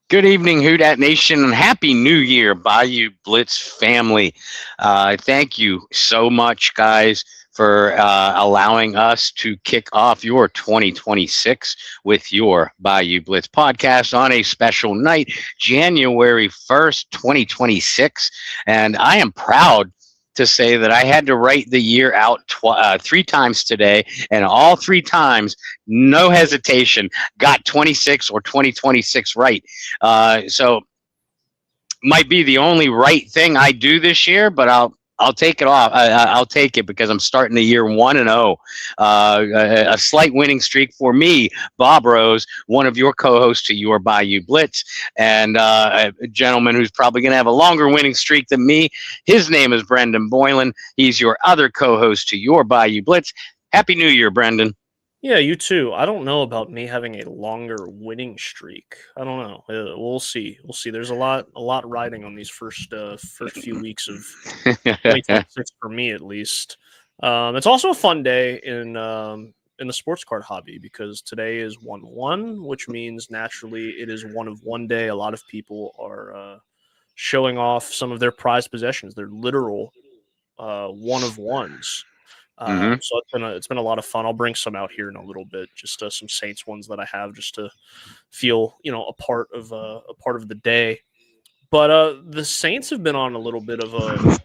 Good evening, Who Dat Nation, and Happy New Year, Bayou Blitz family. Thank you so much, guys, for allowing us to kick off your 2026 with your Bayou Blitz podcast on a special night, January 1st, 2026. And I am proud to say that I had to write the year out three times today, and all three times, no hesitation, got 26 or 2026 right. So might be the only right thing I do this year, but I'll take it off. I'll take it because I'm starting the year 1-0. A slight winning streak for me, Bob Rose, one of your co-hosts to your Bayou Blitz, and a gentleman who's probably going to have a longer winning streak than me. His name is Brendan Boylan. He's your other co-host to your Bayou Blitz. Happy New Year, Brendan. Yeah, you too. I don't know about me having a longer winning streak. I don't know. We'll see. We'll see. There's a lot riding on these first few weeks of 2026 for me, at least. It's also a fun day in the sports card hobby because today is 1/1, which means naturally it is 1 of 1 day. A lot of people are showing off some of their prized possessions. They're literal 1 of 1s. So it's been a lot of fun. I'll bring some out here in a little bit, just some Saints ones that I have, just to feel a part of the day. But the Saints have been on a little bit of a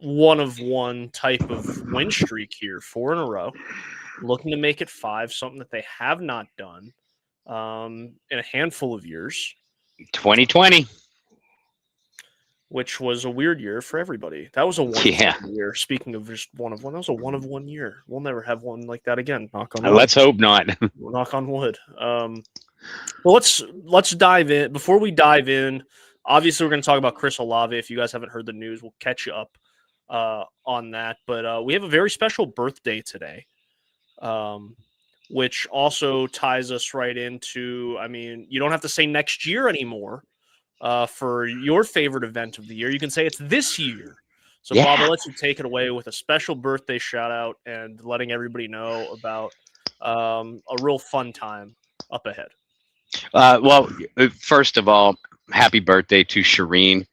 1 of 1 type of win streak here, 4 in a row, looking to make it 5, something that they have not done in a handful of years. 2020. Which was a weird year for everybody. That was a 1 year. Speaking of just 1 of 1, that was a 1 of 1 year. We'll never have one like that again. Knock on wood. Let's hope not. Knock on wood. Well, let's dive in. Before we dive in, obviously we're going to talk about Chris Olave. If you guys haven't heard the news, we'll catch you up on that. But we have a very special birthday today, which also ties us right into. I mean, you don't have to say next year anymore. For your favorite event of the year. You can say it's this year. So, yeah. Bob, I'll let you take it away with a special birthday shout-out and letting everybody know about a real fun time up ahead. Well, first of all, happy birthday to Shireen,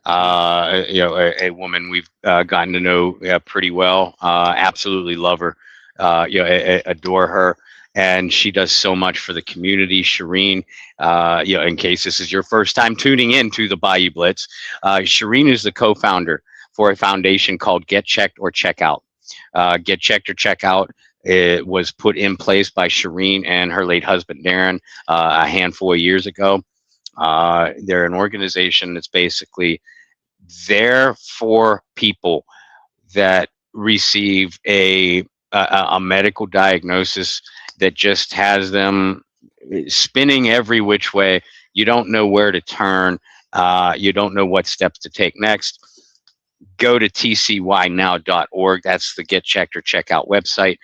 a woman we've gotten to know pretty well. Absolutely love her, adore her. And she does so much for the community. Shireen, in case this is your first time tuning in to the Bayou Blitz, Shireen is the co-founder for a foundation called Get Checked or Check Out. Get Checked or Check Out, it was put in place by Shireen and her late husband, Darren, a handful of years ago. They're an organization that's basically there for people that receive a medical diagnosis that just has them spinning every which way. You don't know where to turn. You don't know what steps to take next. Go to tcynow.org. That's the Get Checked or Check Out website.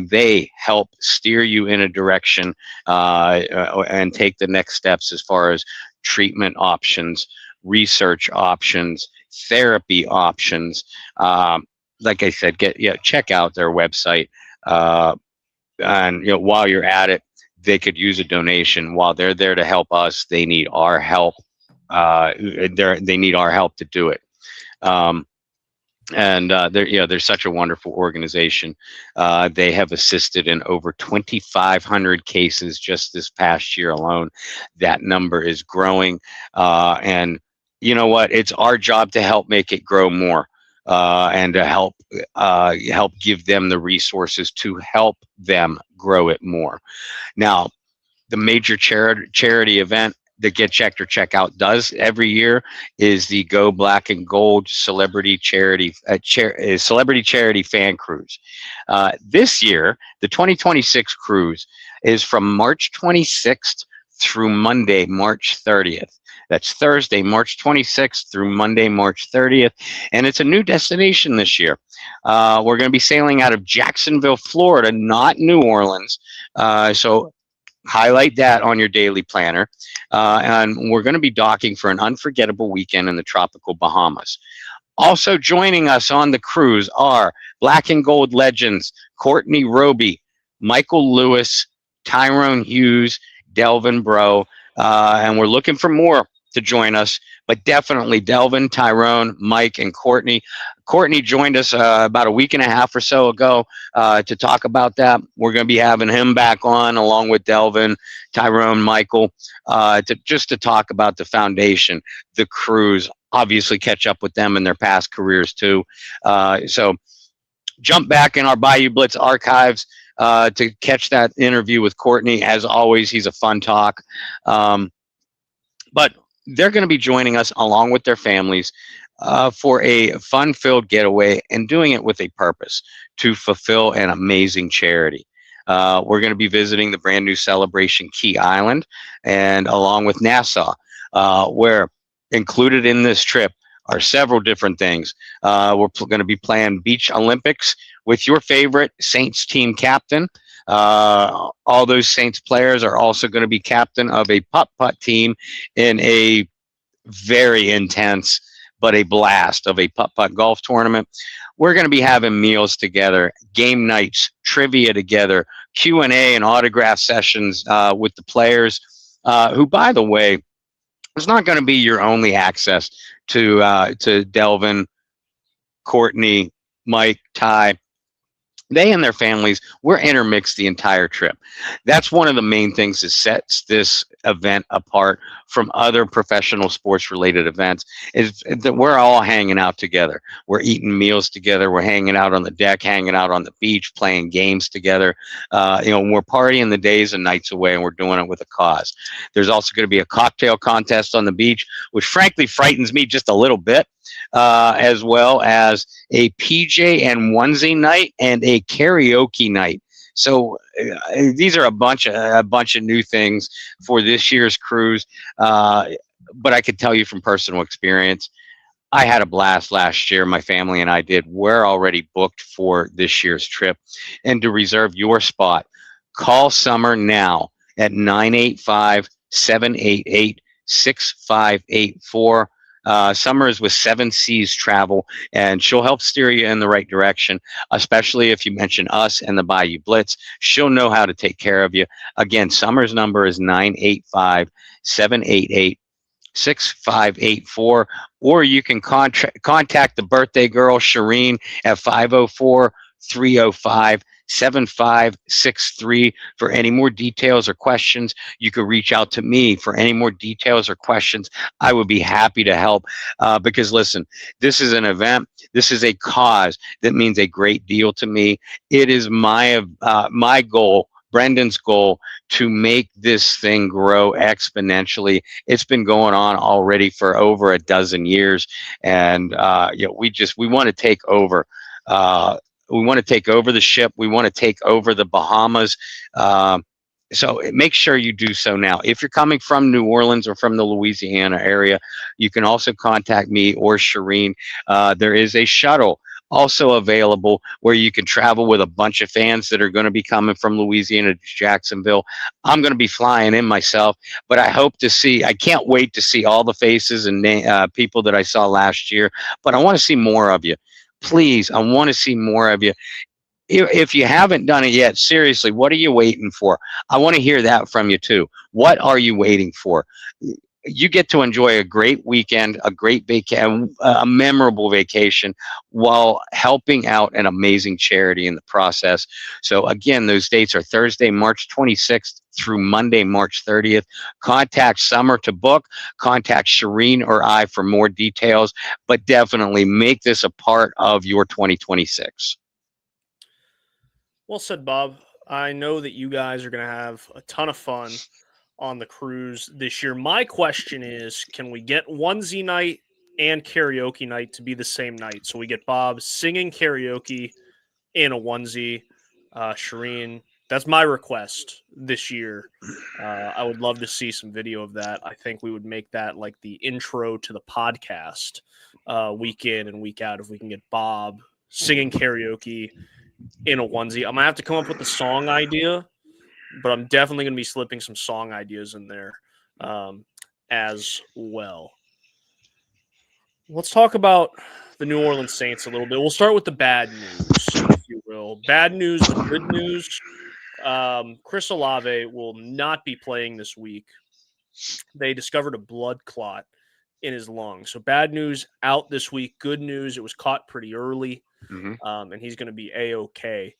They help steer you in a direction and take the next steps as far as treatment options, research options, therapy options. Like I said, check out their website. And while you're at it, they could use a donation. While they're there to help us, they need our help. They need our help to do it. They're such a wonderful organization. They have assisted in over 2,500 cases just this past year alone. That number is growing, and you know what? It's our job to help make it grow more. And to help give them the resources to help them grow it more. Now, the major charity event that Get Checked or Check Out does every year is the Go Black and Gold Celebrity Charity Fan Cruise. This year, the 2026 cruise is from March 26th through Monday, March 30th. That's Thursday, March 26th through Monday, March 30th. And it's a new destination this year. We're going to be sailing out of Jacksonville, Florida, not New Orleans. So highlight that on your daily planner. And we're going to be docking for an unforgettable weekend in the tropical Bahamas. Also joining us on the cruise are Black and Gold legends Courtney Roby, Michael Lewis, Tyrone Hughes, Delvin Breaux, and we're looking for more to join us. But definitely Delvin, Tyrone, Mike, and Courtney. Courtney joined us about a week and a half or so ago to talk about that. We're going to be having him back on along with Delvin, Tyrone, Michael, to talk about the foundation, the cruise, obviously catch up with them in their past careers too. So jump back in our Bayou Blitz archives to catch that interview with Courtney. As always, he's a fun talk. But they're going to be joining us along with their families for a fun-filled getaway and doing it with a purpose to fulfill an amazing charity. We're going to be visiting the brand new Celebration Key Island and along with Nassau, where included in this trip are several different things. We're going to be playing Beach Olympics with your favorite Saints team captain. All those Saints players are also going to be captain of a putt-putt team in a very intense but a blast of a putt-putt golf tournament. We're going to be having meals together, game nights, trivia together, Q&A and autograph sessions with the players, who, by the way, it's not going to be your only access to Delvin, Courtney, Mike, Ty. They and their families, we're intermixed the entire trip. That's one of the main things that sets this event apart from other professional sports related events, is that we're all hanging out together. We're eating meals together. We're hanging out on the deck, hanging out on the beach, playing games together. We're partying the days and nights away, and we're doing it with a cause. There's also going to be a cocktail contest on the beach, which frankly frightens me just a little bit, as well as a PJ and onesie night and a karaoke night. So these are a bunch of new things for this year's cruise. But I could tell you from personal experience, I had a blast last year. My family and I did. We're already booked for this year's trip. And to reserve your spot, call Summer now at 985-788-6584. Summer is with Seven Seas Travel, and she'll help steer you in the right direction, especially if you mention us and the Bayou Blitz. She'll know how to take care of you. Again, Summer's number is 985-788-6584, or you can contact the birthday girl, Shireen, at 504-305-7563 for any more details or questions. You could reach out to me for any more details or questions. I would be happy to help, because listen, this is an event. This is a cause that means a great deal to me. It is my goal, Brendan's goal, to make this thing grow exponentially. It's been going on already for over a dozen years, and we want to take over. We want to take over the ship. We want to take over the Bahamas. So make sure you do so now. If you're coming from New Orleans or from the Louisiana area, you can also contact me or Shireen. There is a shuttle also available where you can travel with a bunch of fans that are going to be coming from Louisiana to Jacksonville. I'm going to be flying in myself, but I can't wait to see all the faces and people that I saw last year, but I want to see more of you. Please, I want to see more of you. If you haven't done it yet, seriously, what are you waiting for? I want to hear that from you too. What are you waiting for? You get to enjoy a great weekend, a great vacation, a memorable vacation, while helping out an amazing charity in the process. So again, those dates are Thursday, March 26th through Monday, March 30th. Contact Summer to book. Contact Shireen or I for more details, but definitely make this a part of your 2026. Well said, Bob. I know that you guys are going to have a ton of fun on the cruise this year. My question is, can we get onesie night and karaoke night to be the same night? So we get Bob singing karaoke in a onesie. Shireen, that's my request this year. I would love to see some video of that. I think we would make that like the intro to the podcast week in and week out if we can get Bob singing karaoke in a onesie. I'm going to have to come up with a song idea, but I'm definitely going to be slipping some song ideas in there as well. Let's talk about the New Orleans Saints a little bit. We'll start with the bad news, if you will. Bad news, the good news. Chris Olave will not be playing this week they discovered a blood clot in his lung. So bad news out this week. Good news, it was caught pretty early, Mm-hmm. and he's going to be A-OK.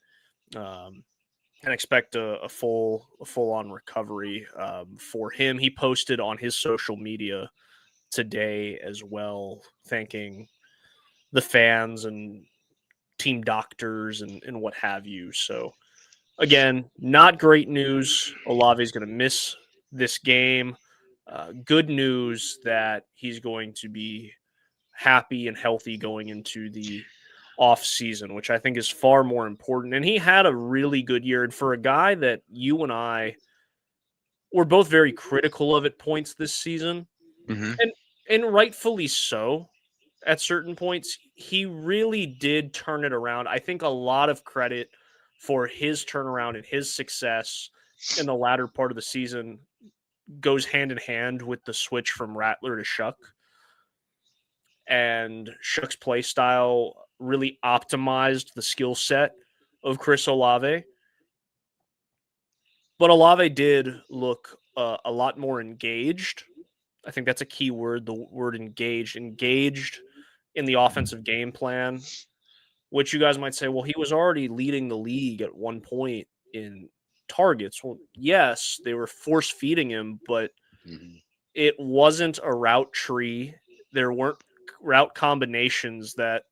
And expect a full on recovery for him. He posted on his social media today as well, thanking the fans and team doctors and what have you. So again, not great news. Olave is going to miss this game. Good news that he's going to be happy and healthy going into the off season, which I think is far more important. And he had a really good year. And for a guy that you and I were both very critical of at points this season, Mm-hmm. and rightfully so at certain points, he really did turn it around. I think a lot of credit for his turnaround and his success in the latter part of the season goes hand in hand with the switch from Rattler to Shuck. And Shuck's play style really optimized the skill set of Chris Olave. But Olave did look a lot more engaged. I think that's a key word, the word engaged. Engaged in the offensive game plan, which you guys might say, well, he was already leading the league at one point in targets. Well, yes, they were force feeding him, but it wasn't a route tree. There weren't route combinations that,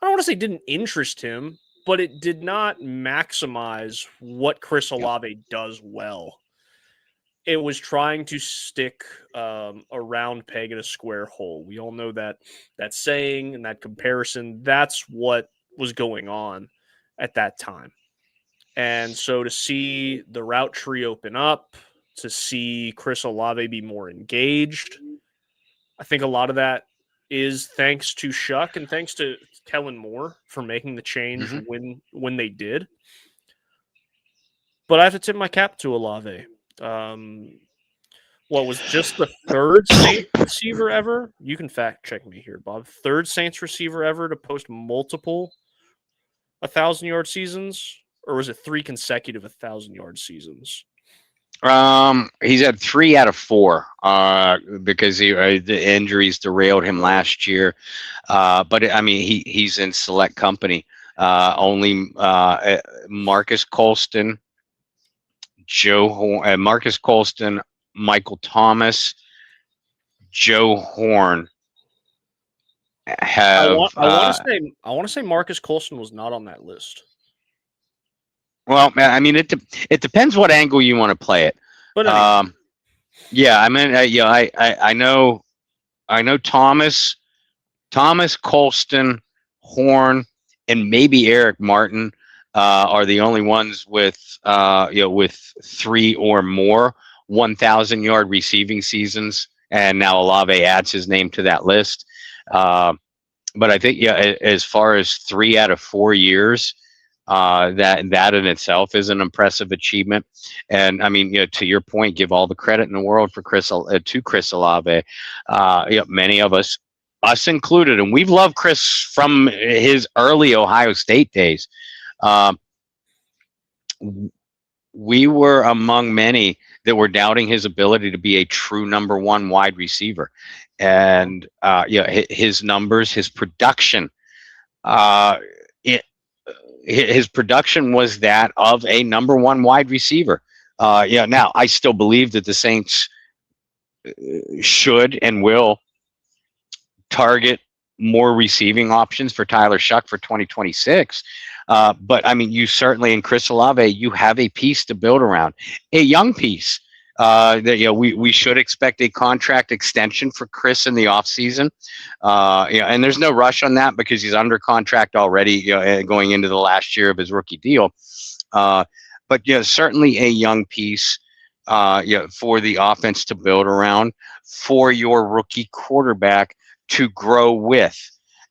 I don't want to say didn't interest him, but it did not maximize what Chris Olave does well. It was trying to stick a round peg in a square hole. We all know that saying and that comparison. That's what was going on at that time. And so to see the route tree open up, to see Chris Olave be more engaged, I think a lot of that is thanks to Shuck and thanks to Kellen Moore for making the change when they did. But I have to tip my cap to Olave. What was just the third Saints receiver ever? You can fact check me here, Bob. Third Saints receiver ever to post multiple 1,000-yard seasons, or was it 3 consecutive 1,000-yard seasons? He's had 3 out of 4 because the injuries derailed him last year. But I mean, he's in select company. Only Marcus Colston, Marcus Colston, Michael Thomas, Joe Horn have. I want to say Marcus Colston was not on that list. Well, I mean, it depends what angle you want to play it. But anyway. Yeah, I mean, I know Thomas, Colston, Horn, and maybe Eric Martin are the only ones with with 3 or more 1,000-yard receiving seasons, and now Olave adds his name to that list. But I think as far as 3 out of 4 years. That in itself is an impressive achievement, and I mean, to your point, give all the credit in the world for Chris Olave. Many of us included, and we've loved Chris from his early Ohio State days. We were among many that were doubting his ability to be a true number 1 wide receiver, and his numbers, his production. His production was that of a number 1 wide receiver. Now I still believe that the Saints should and will target more receiving options for Tyler Shuck for 2026. But I mean, you certainly in Chris Olave, you have a piece to build around, a young piece. That we should expect a contract extension for Chris in the offseason. And there's no rush on that because he's under contract already, going into the last year of his rookie deal. But certainly a young piece for the offense to build around, for your rookie quarterback to grow with.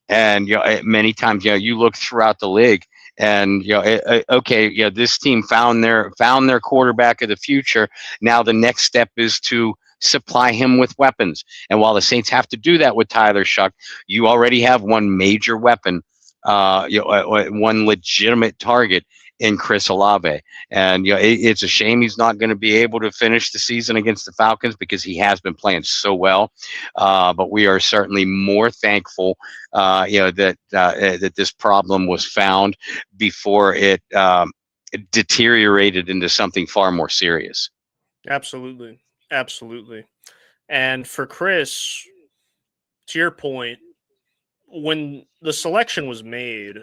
And many times you look throughout the league. And this team found their quarterback of the future. Now the next step is to supply him with weapons. And while the Saints have to do that with Tyler Shuck, you already have one major weapon, one legitimate target in Chris Olave. And it's a shame he's not going to be able to finish the season against the Falcons because he has been playing so well. But we are certainly more thankful, that this problem was found before it deteriorated into something far more serious. Absolutely. Absolutely. And for Chris, to your point, when the selection was made,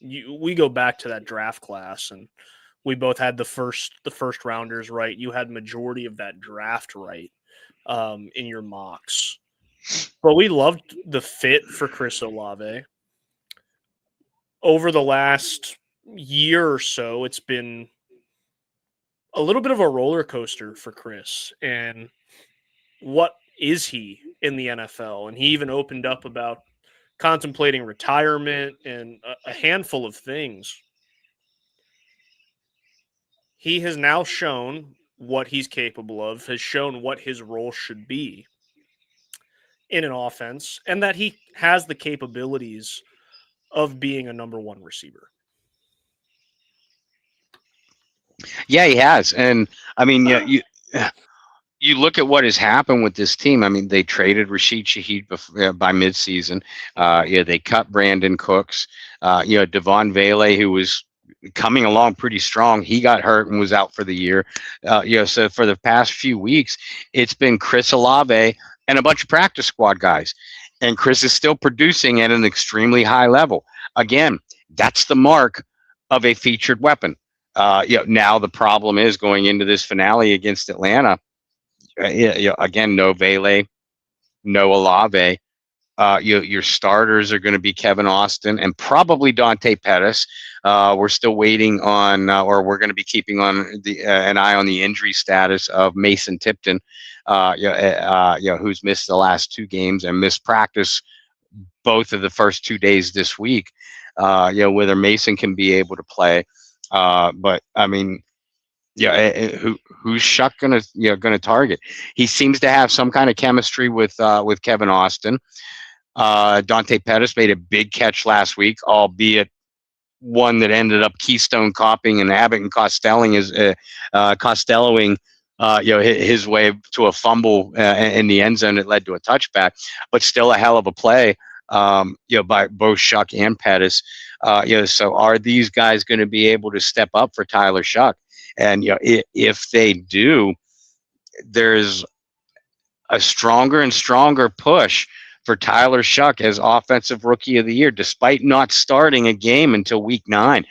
we go back to that draft class, and we both had the first rounders right. You had majority of that draft right in your mocks, but we loved the fit for Chris Olave. Over the last year or so, it's been a little bit of a roller coaster for Chris. And what is he in the NFL? And he even opened up about contemplating retirement and a handful of things. He has now shown what he's capable of, has shown what his role should be in an offense, and that he has the capabilities of being a number one receiver. Yeah, he has. And I mean, you look at what has happened with this team. I mean, they traded Rashid Shaheed by midseason. They cut Brandon Cooks. Devon Vele, who was coming along pretty strong, he got hurt and was out for the year. So for the past few weeks, it's been Chris Olave and a bunch of practice squad guys. And Chris is still producing at an extremely high level. Again, that's the mark of a featured weapon. Now the problem is going into this finale against Atlanta. Again, no Vele, no Olave. Your starters are going to be Kevin Austin and probably Dante Pettis. We're still waiting on, or we're going to be keeping on an eye on the injury status of Mason Tipton, who's missed the last 2 games and missed practice both of the first 2 days this week. Whether Mason can be able to play, but I mean. Who's Shuck gonna target? He seems to have some kind of chemistry with Kevin Austin. Dante Pettis made a big catch last week, albeit one that ended up keystone copying and Abbott and Costelloing his way to a fumble in the end zone that led to a touchback, but still a hell of a play. By both Shuck and Pettis. So are these guys going to be able to step up for Tyler Shuck? And if they do, there's a stronger and stronger push for Tyler Shuck as Offensive Rookie of the Year, despite not starting a game until Week 9.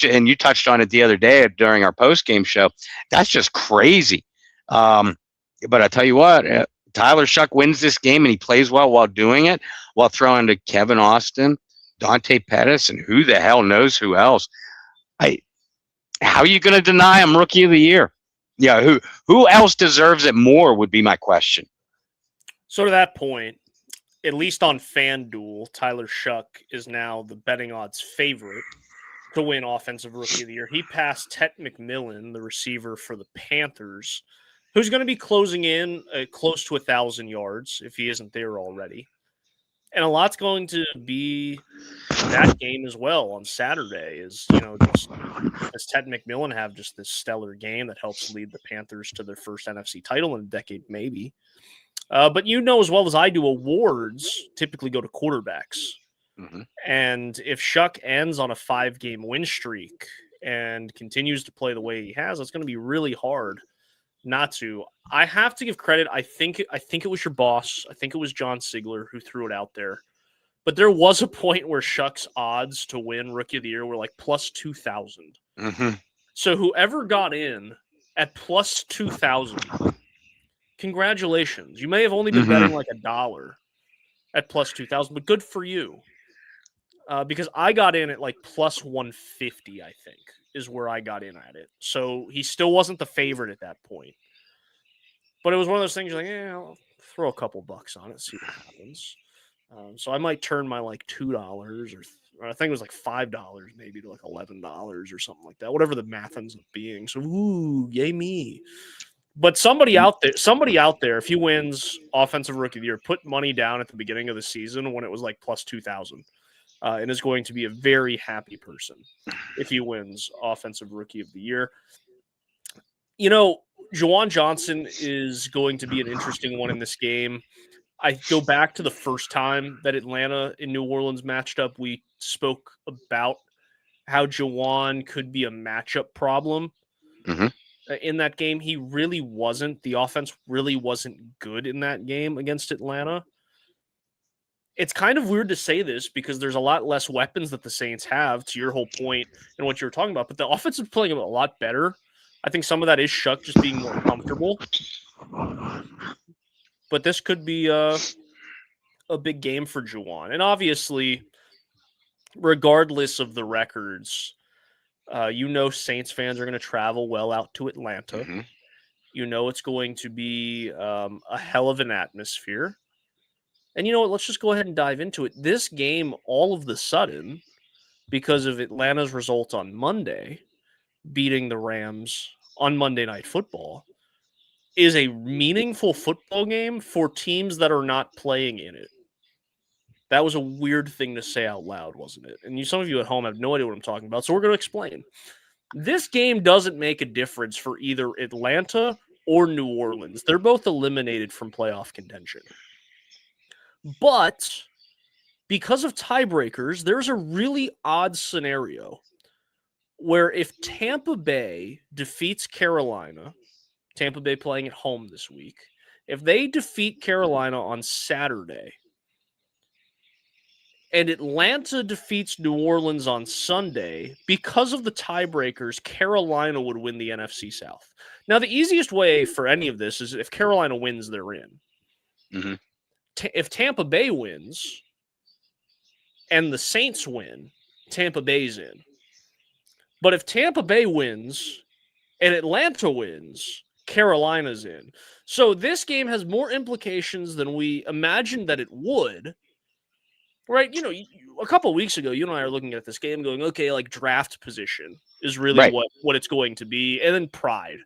And you touched on it the other day during our post-game show. That's just crazy. But I tell you what, Tyler Shuck wins this game and he plays well while doing it, while throwing to Kevin Austin, Dante Pettis, and who the hell knows who else. How are you going to deny him Rookie of the Year? Yeah, who else deserves it more would be my question. So to that point, at least on FanDuel, Tyler Shuck is now the betting odds favorite to win Offensive Rookie of the Year. He passed Tet McMillan, the receiver for the Panthers, who's going to be closing in close to 1,000 yards if he isn't there already. And a lot's going to be that game as well on Saturday. Does Ted McMillan have just this stellar game that helps lead the Panthers to their first NFC title in a decade, maybe? But as well as I do, awards typically go to quarterbacks. Mm-hmm. And if Shuck ends on a 5-game win streak and continues to play the way he has, it's going to be really hard not to. I have to give credit. I think it was your boss. I think it was John Sigler who threw it out there. But there was a point where Shuck's odds to win Rookie of the Year were like plus 2,000. Mm-hmm. So whoever got in at plus 2,000, congratulations. You may have only been betting like $1 at plus 2,000, but good for you. Because I got in at like plus 150, I think, is where I got in at it. So he still wasn't the favorite at that point. But it was one of those things you're like, I'll throw a couple bucks on it, see what happens. So I might turn my like $2 or I think it was like $5 maybe to like $11 or something like that, whatever the math ends up being. So, yay me. But somebody out there, if he wins Offensive Rookie of the Year, put money down at the beginning of the season when it was like plus 2,000. and is going to be a very happy person if he wins Offensive Rookie of the Year. You know, Juwan Johnson is going to be an interesting one in this game. I go back to the first time that Atlanta and New Orleans matched up. We spoke about how Juwan could be a matchup problem in that game. He really wasn't. The offense really wasn't good in that game against Atlanta. It's kind of weird to say this because there's a lot less weapons that the Saints have, to your whole point and what you were talking about. But the offense is playing a lot better. I think some of that is Shuck just being more comfortable. But this could be a big game for Juwan. And obviously, regardless of the records, Saints fans are going to travel well out to Atlanta. It's going to be a hell of an atmosphere. And you know what? Let's just go ahead and dive into it. This game, all of the sudden, because of Atlanta's result on Monday, beating the Rams on Monday Night Football, is a meaningful football game for teams that are not playing in it. That was a weird thing to say out loud, wasn't it? And some of you at home have no idea what I'm talking about, so we're going to explain. This game doesn't make a difference for either Atlanta or New Orleans. They're both eliminated from playoff contention. But because of tiebreakers, there's a really odd scenario where if Tampa Bay defeats Carolina, Tampa Bay playing at home this week, if they defeat Carolina on Saturday and Atlanta defeats New Orleans on Sunday, because of the tiebreakers, Carolina would win the NFC South. Now, the easiest way for any of this is if Carolina wins, they're in. If Tampa Bay wins and the Saints win, Tampa Bay's in. But if Tampa Bay wins and Atlanta wins, Carolina's in. So this game has more implications than we imagined that it would. Right? A couple of weeks ago, you and I are looking at this game going, okay, like draft position is really what it's going to be. And then pride.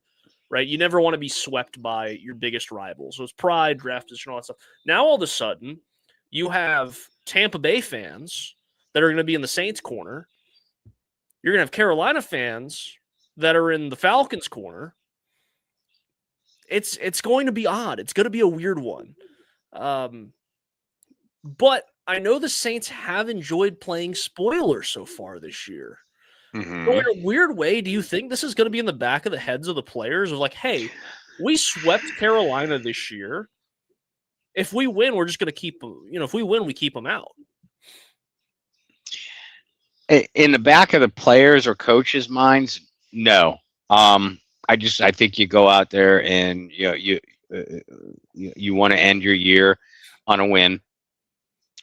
Right? You never want to be swept by your biggest rivals. So it's pride, draft position, all that stuff. Now, all of a sudden, you have Tampa Bay fans that are going to be in the Saints corner. You're going to have Carolina fans that are in the Falcons corner. It's going to be odd. It's going to be a weird one. But I know the Saints have enjoyed playing spoiler so far this year. So in a weird way, do you think this is going to be in the back of the heads of the players of like, hey, we swept Carolina this year. If we win, we're just going to keep them. If we win, we keep them out. In the back of the players or coaches' minds, no. I think you go out there and you want to end your year on a win.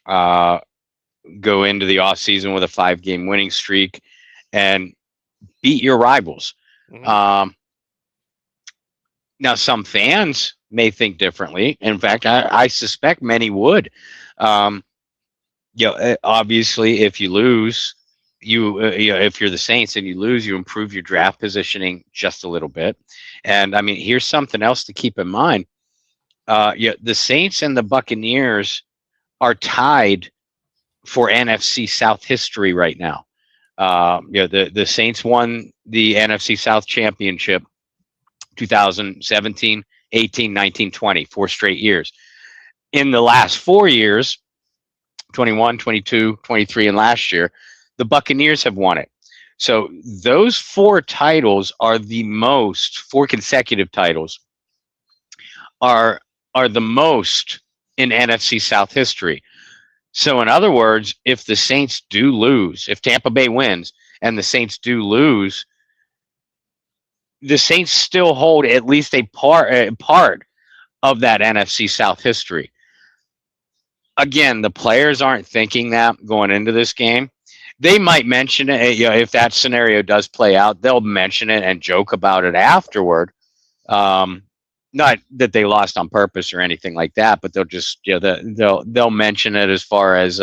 Go into the offseason with a 5-game winning streak and beat your rivals. Now, some fans may think differently. In fact, I suspect many would. Obviously, if you lose, if you're the Saints and you lose, you improve your draft positioning just a little bit. And I mean, here's something else to keep in mind. The Saints and the Buccaneers are tied for NFC South history right now. The Saints won the NFC South Championship 2017, 18, 19, 20, 4 straight years. In the last 4 years, 21, 22, 23, and last year, the Buccaneers have won it. So those 4 titles are the most, 4 consecutive titles are the most in NFC South history. So in other words, if the Saints do lose, if Tampa Bay wins and the Saints do lose, the Saints still hold at least a part of that NFC South history. Again, the players aren't thinking that going into this game. They might mention it, if that scenario does play out, they'll mention it and joke about it afterward. Not that they lost on purpose or anything like that, but they'll just they'll mention it as far as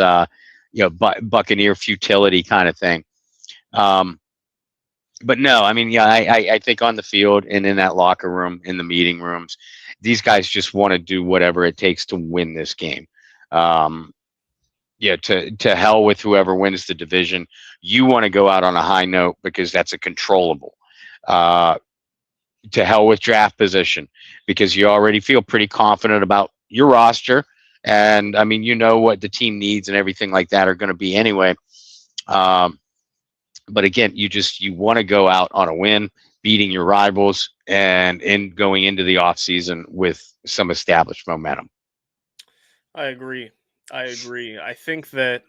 Buccaneer futility kind of thing. But no, I mean, I think on the field and in that locker room, in the meeting rooms, these guys just want to do whatever it takes to win this game. to hell with whoever wins the division. You want to go out on a high note because that's a controllable. Uh, to hell with draft position because you already feel pretty confident about your roster. And I mean, you know what the team needs and everything like that are going to be anyway. Um, but again, you want to go out on a win, beating your rivals, and in going into the offseason with some established momentum. I agree. I think a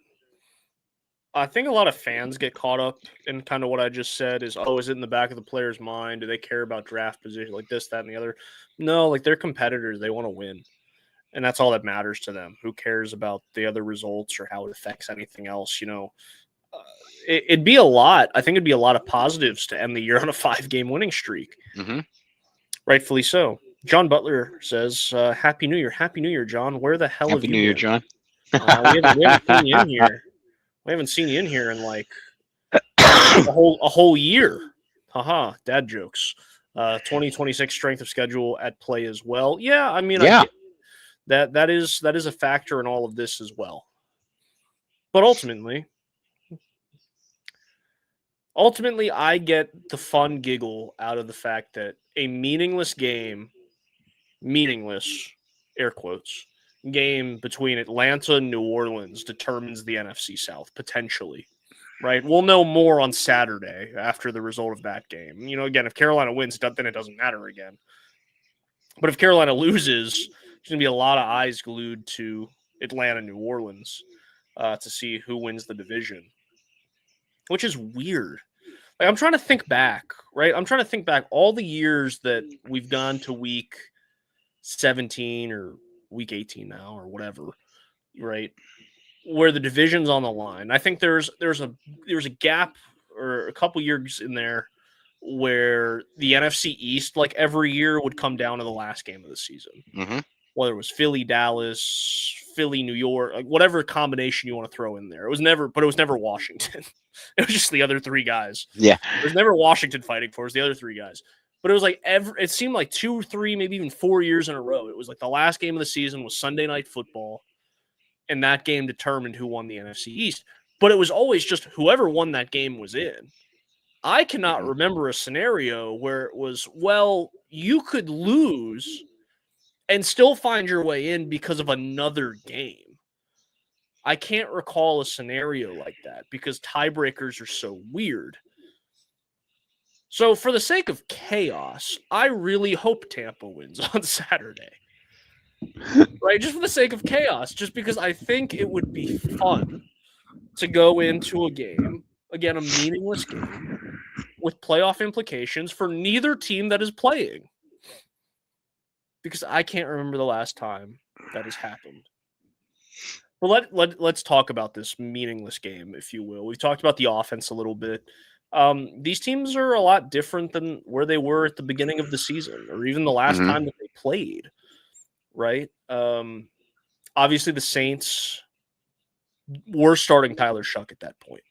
lot of fans get caught up in kind of what I just said is, oh, is it in the back of the player's mind? Do they care about draft position like this, that, and the other? No, like they're competitors. They want to win. And that's all that matters to them. Who cares about the other results or how it affects anything else? It'd be a lot. I think it'd be a lot of positives to end the year on a 5-game winning streak. Mm-hmm. Rightfully so. John Butler says, Happy New Year. Happy New Year, John. Where the hell have you New Year, been? John. We haven't seen you in here. We haven't seen you in here in like a whole year. Haha, dad jokes. 2026 strength of schedule at play as well. Yeah, I mean, Yeah. that is a factor in all of this as well. But ultimately, I get the fun giggle out of the fact that a meaningless game, air quotes, game between Atlanta and New Orleans determines the NFC South, potentially. Right? We'll know more on Saturday after the result of that game. Again, if Carolina wins, then it doesn't matter again. But if Carolina loses, there's going to be a lot of eyes glued to Atlanta, New Orleans to see who wins the division, which is weird. Like, I'm trying to think back, right? I'm trying to think back all the years that we've gone to week 17 or week 18 now or whatever, right? Where the division's on the line. I think there's a gap or a couple years in there where the NFC East, like every year, would come down to the last game of the season. Mm-hmm. Whether it was Philly, Dallas, Philly, New York, like whatever combination you want to throw in there. It was never Washington. It was just the other three guys. Yeah. It was never Washington fighting for it. It was the other three guys. But it was like it seemed like 2, 3, maybe even 4 years in a row. It was like the last game of the season was Sunday Night Football, and that game determined who won the NFC East. But it was always just whoever won that game was in. I cannot remember a scenario where it was, well, you could lose and still find your way in because of another game. I can't recall a scenario like that because tiebreakers are so weird. So for the sake of chaos, I really hope Tampa wins on Saturday. Right? Just for the sake of chaos, just because I think it would be fun to go into a game, again, a meaningless game, with playoff implications for neither team that is playing. Because I can't remember the last time that has happened. Well, let's talk about this meaningless game, if you will. We've talked about the offense a little bit. These teams are a lot different than where they were at the beginning of the season or even the last time that they played, right? Obviously, the Saints were starting Tyler Shuck at that point.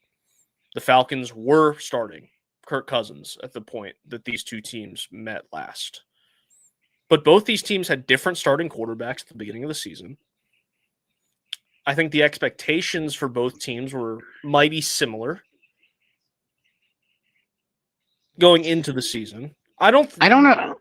The Falcons were starting Kirk Cousins at the point that these two teams met last. But both these teams had different starting quarterbacks at the beginning of the season. I think the expectations for both teams were mighty similar going into the season. I don't know.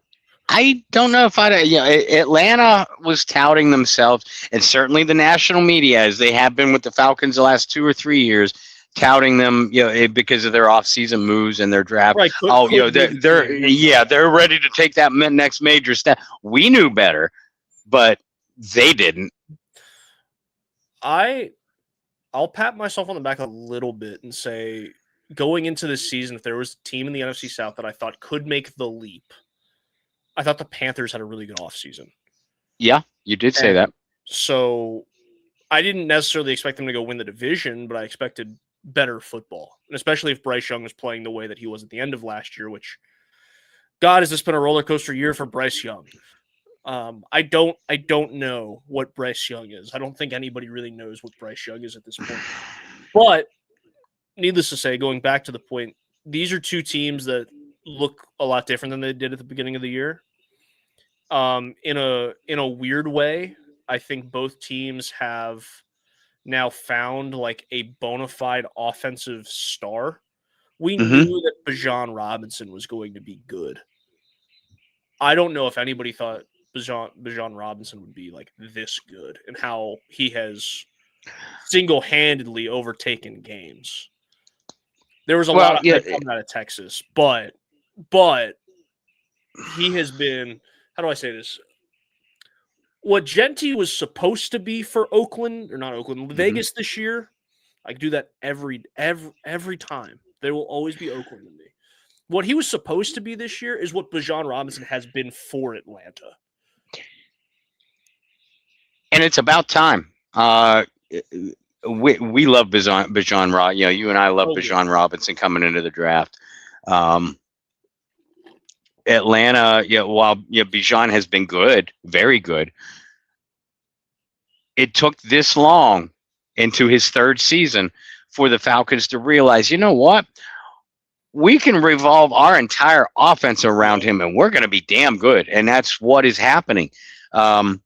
I don't know if Atlanta was touting themselves, and certainly the national media, as they have been with the Falcons the last 2 or 3 years, touting them, because of their off-season moves and their draft. Right, they're ready to take that next major step. We knew better, but they didn't. I'll pat myself on the back a little bit and say, going into this season, if there was a team in the NFC South that I thought could make the leap, I thought the Panthers had a really good offseason. Yeah, you did say that. So I didn't necessarily expect them to go win the division, but I expected better football, and especially if Bryce Young was playing the way that he was at the end of last year, which, God, has this been a roller coaster year for Bryce Young? I don't know what Bryce Young is. I don't think anybody really knows what Bryce Young is at this point. But needless to say, going back to the point, these are two teams that look a lot different than they did at the beginning of the year. In a weird way, I think both teams have now found like a bona fide offensive star, we Mm-hmm. knew that Bijan Robinson was going to be good. I don't know if anybody thought Bijan Robinson would be like this good and how he has single-handedly overtaken games. There was a lot of hype coming out of Texas, but he has been, how do I say this? What Genty was supposed to be for Oakland, or not Oakland, Vegas this year, I do that every time. There will always be Oakland in me. What he was supposed to be this year is what Bijan Robinson has been for Atlanta. And it's about time. We love Bijan Robinson. You and I love Bijan Robinson coming into the draft. Atlanta, while Bijan has been good, very good, it took this long into his third season for the Falcons to realize, you know what? We can revolve our entire offense around him, and we're going to be damn good. And that's what is happening. The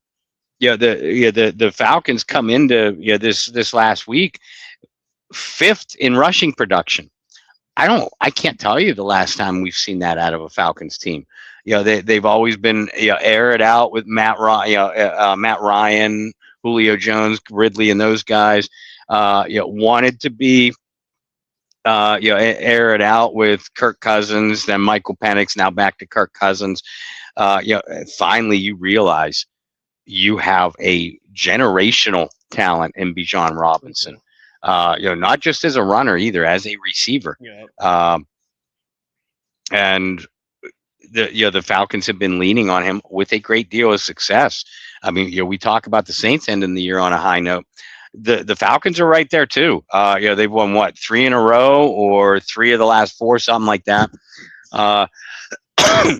Falcons come into this last week 5th in rushing production. I can't tell you the last time we've seen that out of a Falcons team. They've always been air it out with Matt Ryan, Julio Jones, Ridley, and those guys. Wanted to be air it out with Kirk Cousins, then Michael Penix, now back to Kirk Cousins. Finally you realize you have a generational talent in Bijan Robinson. Not just as a runner either, as a receiver. And the Falcons have been leaning on him with a great deal of success. I mean, we talk about the Saints ending the year on a high note. The Falcons are right there too. They've won 3 in a row or 3 of the last 4, something like that.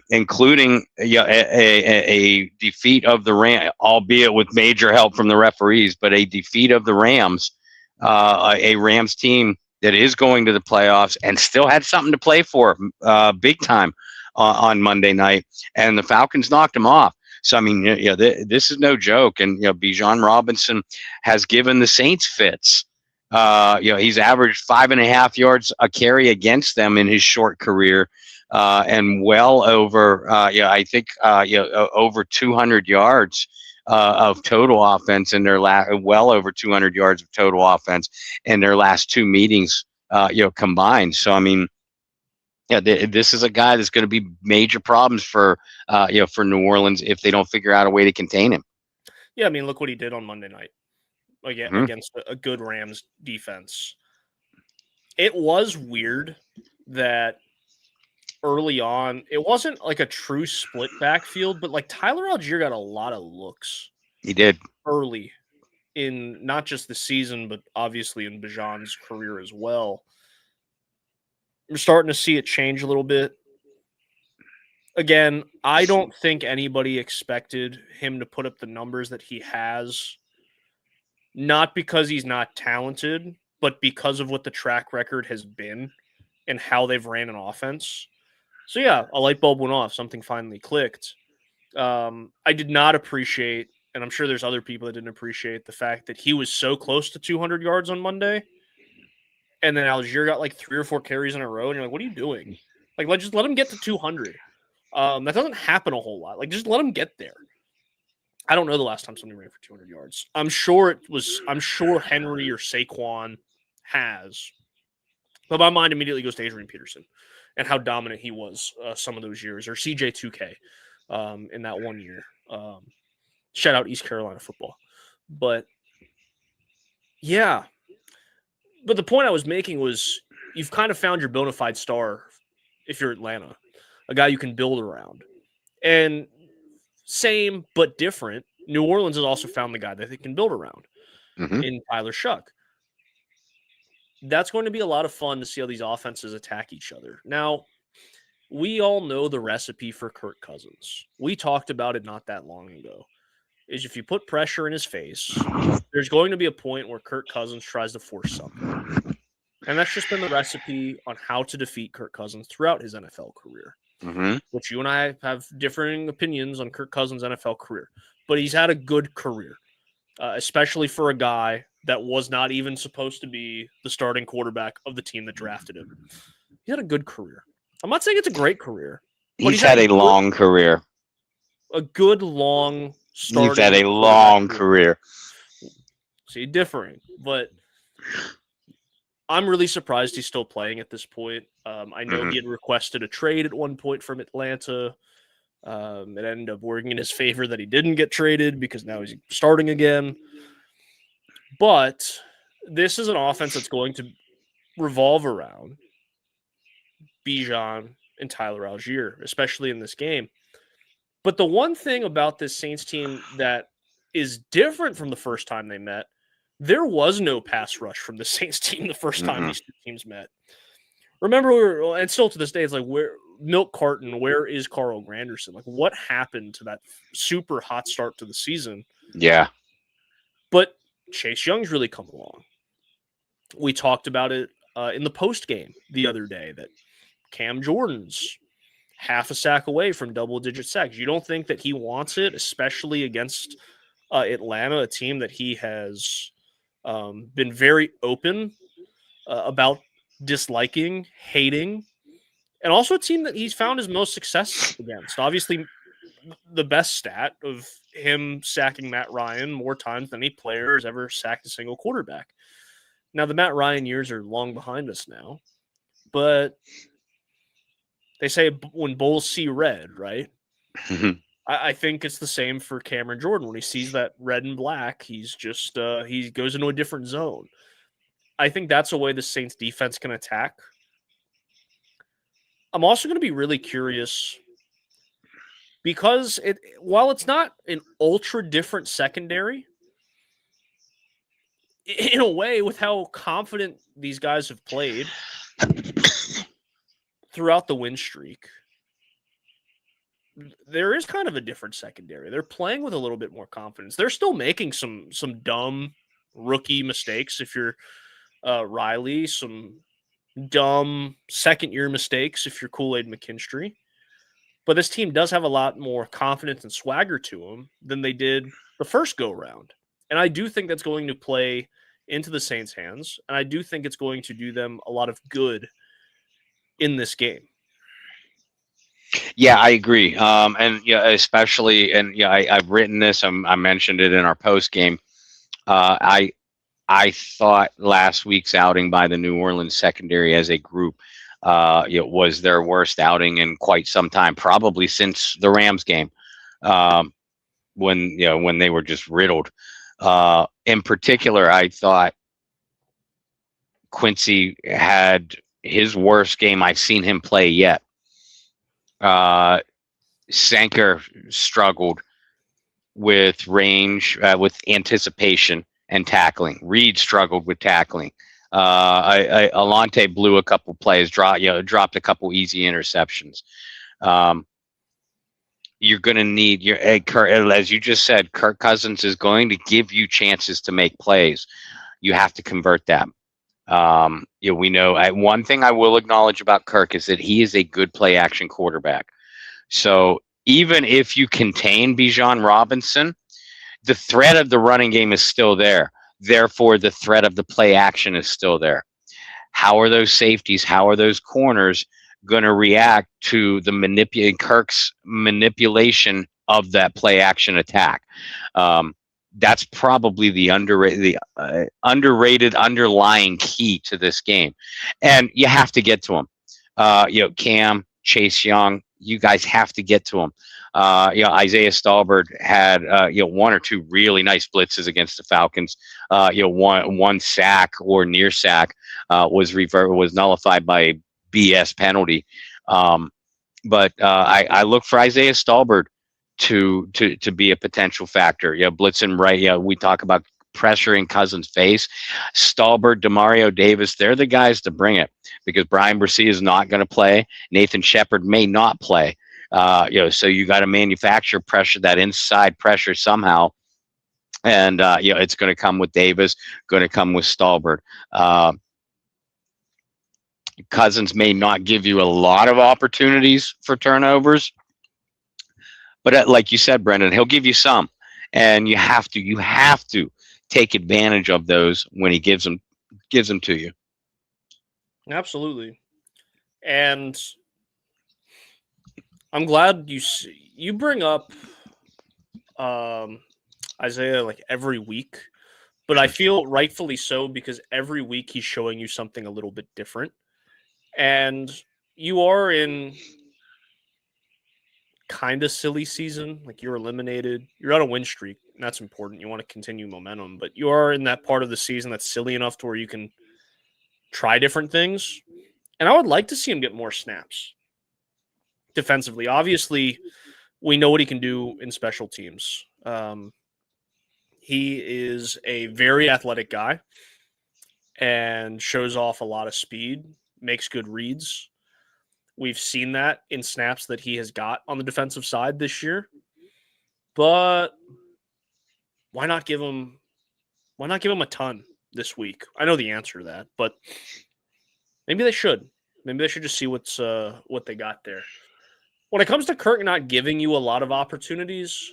Including a defeat of the Rams, albeit with major help from the referees, but a defeat of the Rams, a Rams team that is going to the playoffs and still had something to play for big time on Monday night, and the Falcons knocked them off. So, I mean, this is no joke. And, Bijan Robinson has given the Saints fits. He's averaged 5.5 yards a carry against them in his short career. And well over, I think, over 200 yards of total offense in their well over 200 yards of total offense in their last 2 meetings, combined. So, I mean, this is a guy that's going to be major problems for New Orleans if they don't figure out a way to contain him. Yeah, I mean, look what he did on Monday night against a good Rams defense. It was weird that early on, it wasn't like a true split backfield, but like Tyler Algier got a lot of looks. He did early in not just the season, but obviously in Bijan's career as well. We're starting to see it change a little bit. Again, I don't think anybody expected him to put up the numbers that he has, not because he's not talented, but because of what the track record has been and how they've ran an offense. So, yeah, a light bulb went off. Something finally clicked. I did not appreciate, and I'm sure there's other people that didn't appreciate, the fact that he was so close to 200 yards on Monday, and then Algier got like 3 or 4 carries in a row, and you're like, what are you doing? Like, just let him get to 200. That doesn't happen a whole lot. Like, just let him get there. I don't know the last time somebody ran for 200 yards. I'm sure Henry or Saquon has. But my mind immediately goes to Adrian Peterson and how dominant he was some of those years, or CJ2K in that one year. Shout out East Carolina football. But, yeah. But the point I was making was you've kind of found your bona fide star if you're Atlanta, a guy you can build around. And same but different, New Orleans has also found the guy that they can build around in Tyler Shuck. That's going to be a lot of fun to see how these offenses attack each other. Now, we all know the recipe for Kirk Cousins. We talked about it not that long ago. Is if you put pressure in his face, there's going to be a point where Kirk Cousins tries to force something. And that's just been the recipe on how to defeat Kirk Cousins throughout his NFL career. Which you and I have differing opinions on Kirk Cousins' NFL career. But he's had a good career, especially for a guy that was not even supposed to be the starting quarterback of the team that drafted him. He had a good career. I'm not saying it's a great career, but He's had a long career. A good long starting. He's had a long career. See, differing, but I'm really surprised he's still playing at this point. I know he had requested a trade at one point from Atlanta. It ended up working in his favor that he didn't get traded because now he's starting again. But this is an offense that's going to revolve around Bijan and Tyler Algier, especially in this game. But the one thing about this Saints team that is different from the first time they met, there was no pass rush from the Saints team the first time these two teams met. Remember, and still to this day, it's like, where Milk Carton, where is Carl Granderson? Like, what happened to that super hot start to the season? Yeah. But Chase Young's really come along. We talked about it in the post game the other day that Cam Jordan's half a sack away from double-digit sacks. You don't think that he wants it, especially against Atlanta, a team that he has been very open about disliking, hating, and also a team that he's found his most success against. Obviously, the best stat of him sacking Matt Ryan more times than any player has ever sacked a single quarterback. Now, the Matt Ryan years are long behind us now, but they say when bulls see red, right? I think it's the same for Cameron Jordan. When he sees that red and black, he's just he goes into a different zone. I think that's a way the Saints defense can attack. I'm also going to be really curious because while it's not an ultra different secondary, in a way, with how confident these guys have played throughout the win streak, there is kind of a different secondary. They're playing with a little bit more confidence. They're still making some dumb rookie mistakes. If you're Riley, some dumb second-year mistakes if you're Kool-Aid McKinstry. But this team does have a lot more confidence and swagger to them than they did the first go-round. And I do think that's going to play into the Saints' hands, and I do think it's going to do them a lot of good in this game. Yeah, I agree. And yeah, especially, and yeah, I've written this. I mentioned it in our post game. I thought last week's outing by the New Orleans secondary as a group, it was their worst outing in quite some time, probably since the Rams game, when they were just riddled. In particular, I thought Quincy had his worst game I've seen him play yet. Sanker struggled with range, with anticipation and tackling. Reed struggled with tackling. Alante blew a couple plays, dropped a couple easy interceptions. You're going to need as you just said, Kirk Cousins is going to give you chances to make plays. You have to convert them. We know one thing I will acknowledge about Kirk is that he is a good play action quarterback. So even if you contain Bijan Robinson, the threat of the running game is still there. Therefore, the threat of the play action is still there. How are those safeties? How are those corners going to react to the Kirk's manipulation of that play action attack? That's probably the underrated underlying key to this game, and you have to get to him. Cam, Chase Young, you guys have to get to him. Isaiah Stallbird had one or two really nice blitzes against the Falcons. One sack or near sack was nullified by a BS penalty. But I look for Isaiah Stallbird to be a potential factor. Blitzing right. We talk about pressuring Cousins' face. Stallbird, Demario Davis, they're the guys to bring it because Brian Bresee is not going to play. Nathan Shepard may not play. So you got to manufacture pressure, that inside pressure somehow. And, it's going to come with Davis, going to come with Stallbird. Cousins may not give you a lot of opportunities for turnovers, but like you said, Brendan, he'll give you some, and you have to take advantage of those when he gives them to you. Absolutely. And I'm glad you bring up Isaiah like every week, but I feel rightfully so because every week he's showing you something a little bit different. And you are in kind of silly season, like you're eliminated. You're on a win streak, and that's important. You want to continue momentum, but you are in that part of the season that's silly enough to where you can try different things. And I would like to see him get more snaps defensively. Obviously, we know what he can do in special teams. He is a very athletic guy and shows off a lot of speed, makes good reads. We've seen that in snaps that he has got on the defensive side this year. But why not give him a ton this week? I know the answer to that, but maybe they should. Maybe they should just see what they got there. When it comes to Kirk not giving you a lot of opportunities,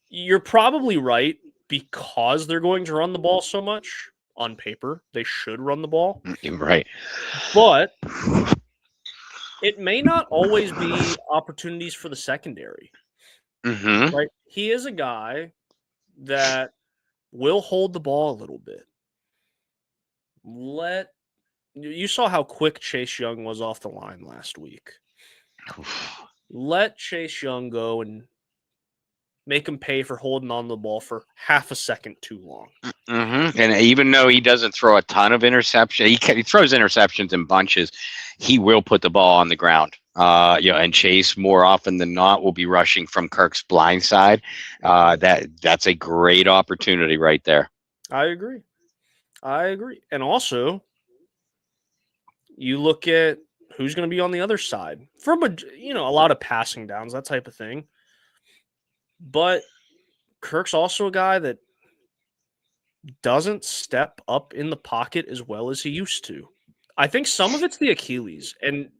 you're probably right because they're going to run the ball so much. On paper, they should run the ball. Right. But it may not always be opportunities for the secondary. Mm-hmm. Right? He is a guy that will hold the ball a little bit. You saw how quick Chase Young was off the line last week. Let Chase Young go and make him pay for holding on to the ball for half a second too long. Mm-hmm. And even though he doesn't throw a ton of interceptions, he throws interceptions in bunches. He will put the ball on the ground. And Chase more often than not will be rushing from Kirk's blind side. That's a great opportunity right there. I agree. And also, you look at who's going to be on the other side from a lot of passing downs, that type of thing. But Kirk's also a guy that doesn't step up in the pocket as well as he used to. I think some of it's the Achilles. And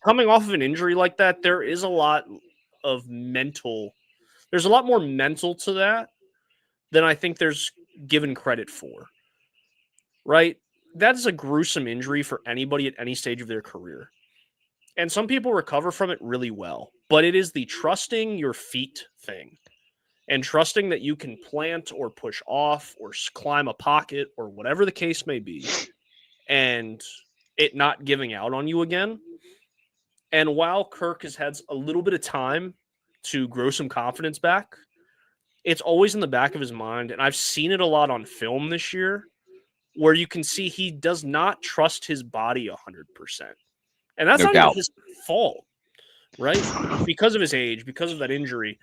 coming off of an injury like that, there's a lot more mental to that than I think there's given credit for. Right? That is a gruesome injury for anybody at any stage of their career. And some people recover from it really well. But it is the trusting your feet thing. And trusting that you can plant or push off or climb a pocket or whatever the case may be. And it not giving out on you again. And while Kirk has had a little bit of time to grow some confidence back, it's always in the back of his mind. And I've seen it a lot on film this year where you can see he does not trust his body 100%. And that's not even his fault, right? Because of his age, because of that injury.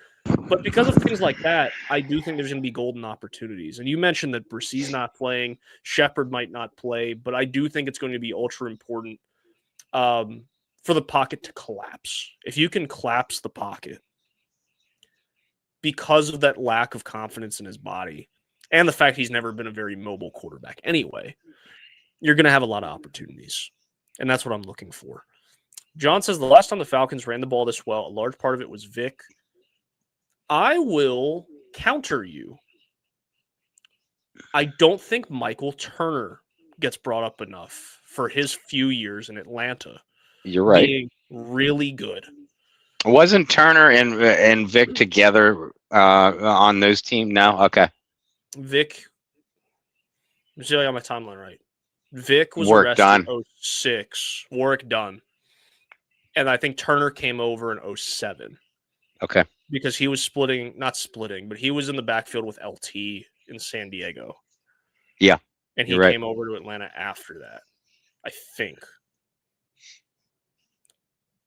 But because of things like that, I do think there's going to be golden opportunities. And you mentioned that Bressee's not playing, Shepard might not play, but I do think it's going to be ultra important for the pocket to collapse. If you can collapse the pocket because of that lack of confidence in his body and the fact he's never been a very mobile quarterback anyway, you're going to have a lot of opportunities. And that's what I'm looking for. John says the last time the Falcons ran the ball this well, a large part of it was Vic. I will counter you. I don't think Michael Turner gets brought up enough for his few years in Atlanta. You're right. Being really good. Wasn't Turner and Vic together on those teams? No? Okay. Vic, let's see if I got my timeline right. Vic was Work arrested done. in 06. Work done. And I think Turner came over in 07. Okay. Because he was not splitting, but he was in the backfield with LT in San Diego. Yeah. And he came over to Atlanta after that, I think.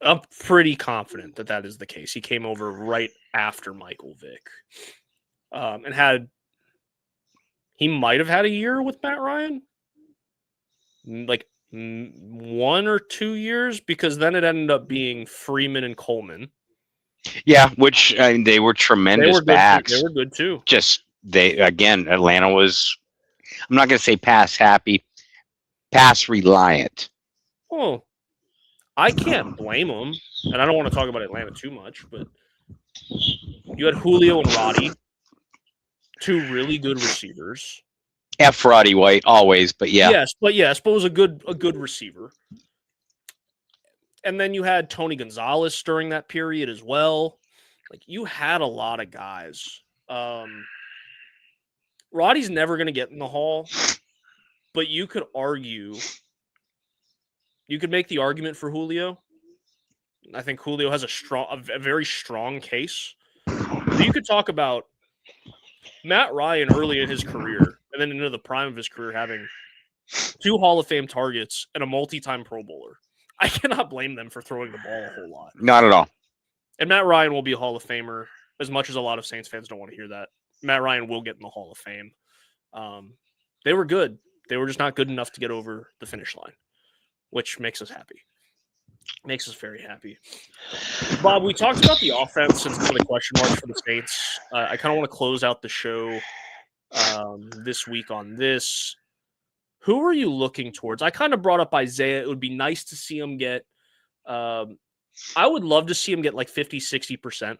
I'm pretty confident that is the case. He came over right after Michael Vick. And he might have had a year with Matt Ryan. Like 1 or 2 years, because then it ended up being Freeman and Coleman. Yeah, which they were tremendous backs. They were good too. Atlanta was, I'm not going to say pass happy, pass reliant. Oh, I can't blame them. And I don't want to talk about Atlanta too much, but you had Julio and Roddy. 2 really good receivers. F. Roddy White always, but yeah. Yes, but it was a good receiver. And then you had Tony Gonzalez during that period as well. Like, you had a lot of guys. Roddy's never going to get in the Hall, but you could make the argument for Julio. I think Julio has a very strong case. But you could talk about Matt Ryan early in his career, and then into the prime of his career, having 2 Hall of Fame targets and a multi-time Pro Bowler. I cannot blame them for throwing the ball a whole lot. Not at all. And Matt Ryan will be a Hall of Famer, as much as a lot of Saints fans don't want to hear that. Matt Ryan will get in the Hall of Fame. They were good. They were just not good enough to get over the finish line, which makes us happy. Makes us very happy. Bob, we talked about the offense and some of the question marks for the Saints. I kind of want to close out the show this week on this. Who are you looking towards? I kind of brought up Isaiah. It would be nice to see him get I would love to see him get like 50, 60%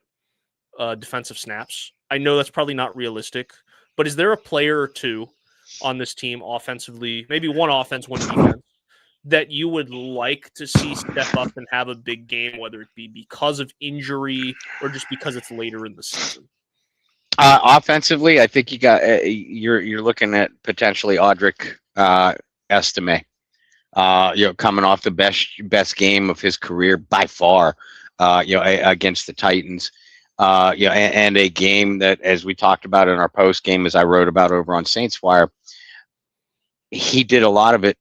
defensive snaps. I know that's probably not realistic, but is there a player or two on this team offensively, maybe one offense, one defense, that you would like to see step up and have a big game, whether it be because of injury or just because it's later in the season? Offensively, I think you're looking at potentially Audric Estime. Coming off the best game of his career by far, against the Titans. And a game that, as we talked about in our post game, as I wrote about over on Saints Wire, he did a lot of it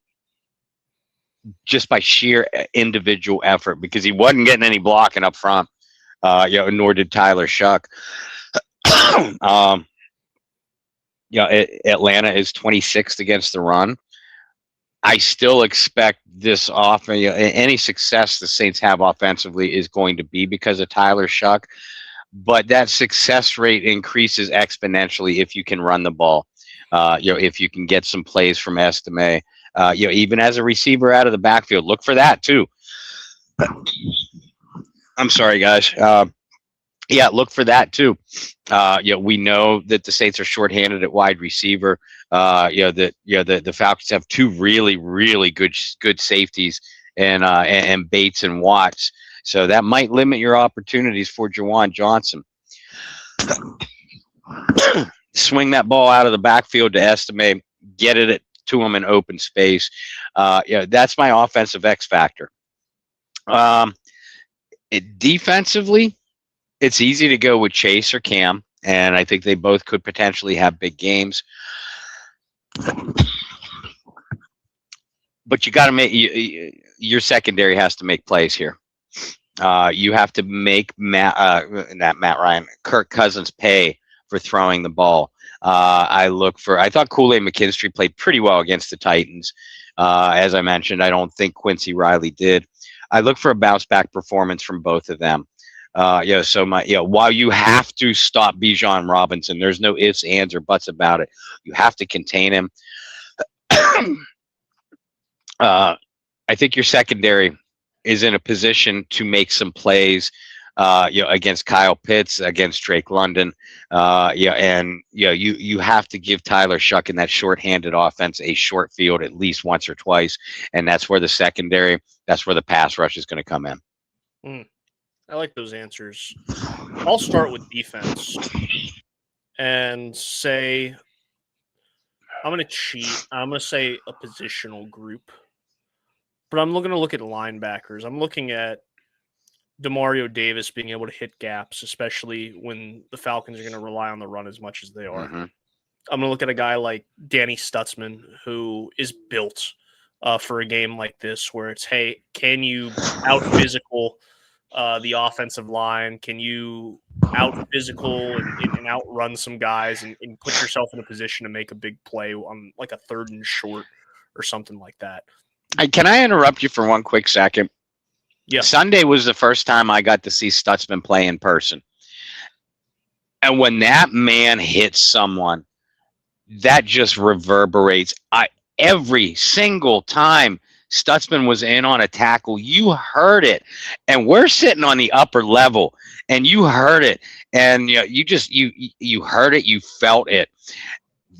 just by sheer individual effort because he wasn't getting any blocking up front. Nor did Tyler Shuck. Atlanta is 26th against the run. I still expect this offense. Any success the Saints have offensively is going to be because of Tyler Shuck, but that success rate increases exponentially if you can run the ball. If you can get some plays from Estime, even as a receiver out of the backfield, look for that too. I'm sorry, guys. Look for that too. We know that the Saints are shorthanded at wide receiver. The Falcons have 2 really, really good safeties and Bates and Watts. So that might limit your opportunities for Juwan Johnson. Swing that ball out of the backfield to Estime, get it to him in open space. That's my offensive X factor. Defensively, it's easy to go with Chase or Cam, and I think they both could potentially have big games. But you got to make your secondary has to make plays here. You have to make Kirk Cousins pay for throwing the ball. I thought Kool-Aid McKinstry played pretty well against the Titans. As I mentioned, I don't think Quincy Riley did. I look for a bounce back performance from both of them. While you have to stop Bijan Robinson, there's no ifs, ands, or buts about it. You have to contain him. I think your secondary is in a position to make some plays, against Kyle Pitts, against Drake London. You have to give Tyler Shuck in that short-handed offense a short field at least once or twice, and that's where the pass rush is going to come in. I like those answers. I'll start with defense and say I'm going to cheat. I'm going to say a positional group, but I'm going to look at linebackers. I'm looking at Demario Davis being able to hit gaps, especially when the Falcons are going to rely on the run as much as they are. Mm-hmm. I'm going to look at a guy like Danny Stutzman, who is built for a game like this, where it's, hey, can you out-physical the offensive line? Can you out-physical and outrun some guys and put yourself in a position to make a big play on like a 3rd and short or something like that? Can I interrupt you for one quick second? Yeah. Sunday was the first time I got to see Stutzman play in person. And when that man hits someone, that just reverberates. Every single time Stutzman was in on a tackle. You heard it, and we're sitting on the upper level, and you heard it, and you heard it, you felt it.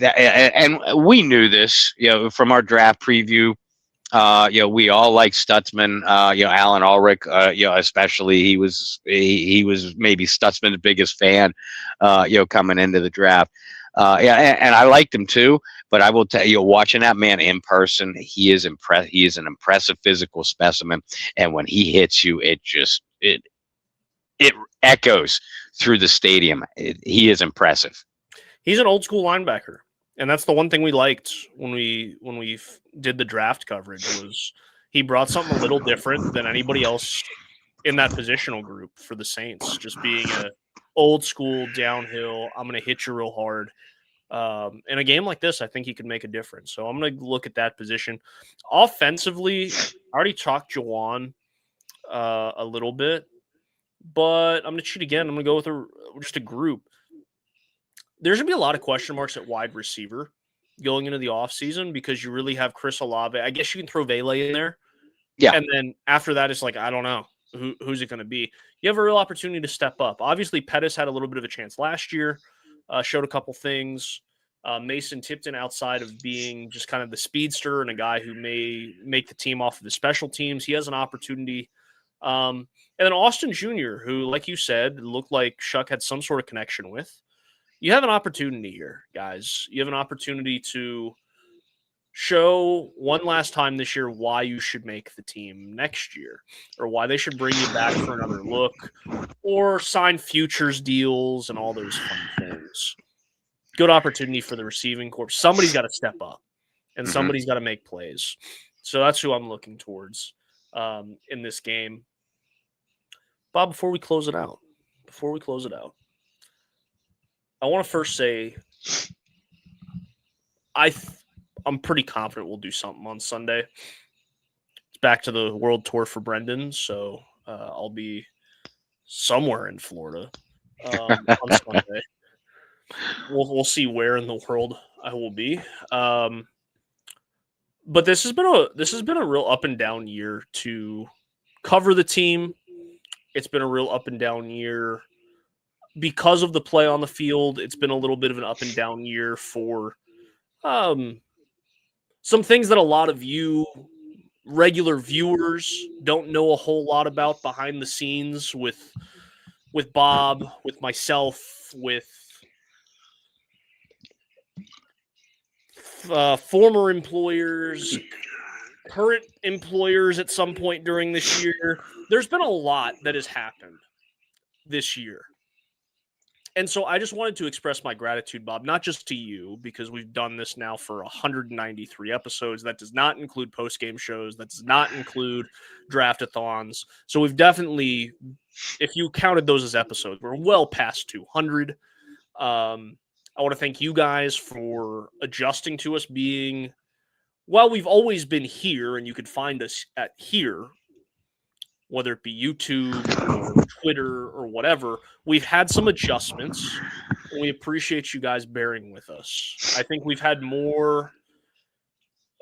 And we knew this, from our draft preview. We all like Stutzman. Alan Ulrich, especially he was maybe Stutzman's biggest fan, coming into the draft. And I liked him too. But I will tell you, watching that man in person, he is impressed. He is an impressive physical specimen, and when he hits you, it echoes through the stadium. He is impressive. He's an old school linebacker, and that's the one thing we liked when we did the draft coverage was he brought something a little different than anybody else in that positional group for the Saints. Just being a old school downhill, I'm going to hit you real hard. In a game like this, I think he could make a difference. So I'm going to look at that position. Offensively, I already talked Juwan a little bit, but I'm going to cheat again. I'm going to go with just a group. There's going to be a lot of question marks at wide receiver going into the offseason because you really have Chris Olave. I guess you can throw Vele in there. Yeah. And then after that, it's like, I don't know. Who's it going to be? You have a real opportunity to step up. Obviously, Pettis had a little bit of a chance last year, showed a couple things. Mason Tipton, outside of being just kind of the speedster and a guy who may make the team off of the special teams, he has an opportunity. And then Austin Jr., who, like you said, looked like Shuck had some sort of connection with. You have an opportunity here, guys. You have an opportunity to show one last time this year why you should make the team next year or why they should bring you back for another look or sign futures deals and all those fun things. Good opportunity for the receiving corps. Somebody's got to step up and somebody's got to make plays. So that's who I'm looking towards in this game. Bob, before we close it out, I want to first say I'm pretty confident we'll do something on Sunday. It's back to the world tour for Brendan, so I'll be somewhere in Florida on Sunday. We'll see where in the world I will be. But this has been a real up and down year to cover the team. It's been a real up and down year because of the play on the field. It's been a little bit of an up and down year for some things that a lot of you regular viewers don't know a whole lot about behind the scenes with Bob, with myself, with former employers, current employers at some point during this year. There's been a lot that has happened this year. And so I just wanted to express my gratitude, Bob, not just to you, because we've done this now for 193 episodes. That does not include post-game shows. That does not include draft-a-thons. So we've definitely, if you counted those as episodes, we're well past 200. I want to thank you guys for adjusting to us being, while we've always been here, and you could find us at here, whether it be YouTube or Twitter or whatever, we've had some adjustments, and we appreciate you guys bearing with us. I think we've had more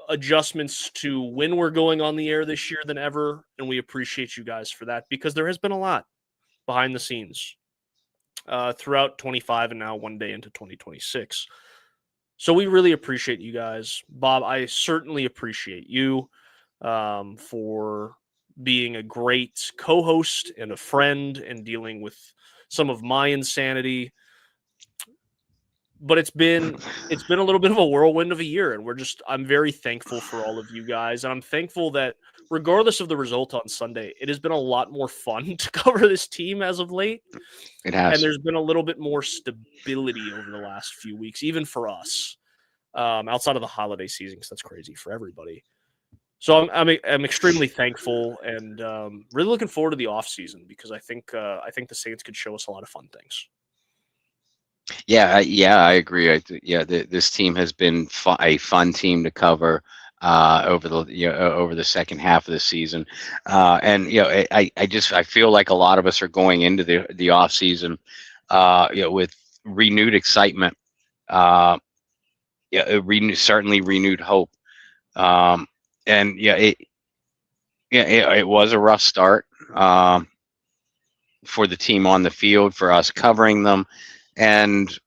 adjustments to when we're going on the air this year than ever, and we appreciate you guys for that because there has been a lot behind the scenes throughout 25 and now one day into 2026. So we really appreciate you guys. Bob, I certainly appreciate you for being a great co-host and a friend and dealing with some of my insanity. But it's been a little bit of a whirlwind of a year, and I'm very thankful for all of you guys. And I'm thankful that regardless of the result on Sunday, it has been a lot more fun to cover this team as of late. It has. And there's been a little bit more stability over the last few weeks, even for us, outside of the holiday season, because that's crazy for everybody. So I'm extremely thankful and really looking forward to the offseason because I think the Saints could show us a lot of fun things. Yeah, I agree. This team has been a fun team to cover over the second half of the season, and I feel like a lot of us are going into the off season, with renewed excitement, certainly renewed hope. And Yeah, it was a rough start for the team on the field, for us covering them, and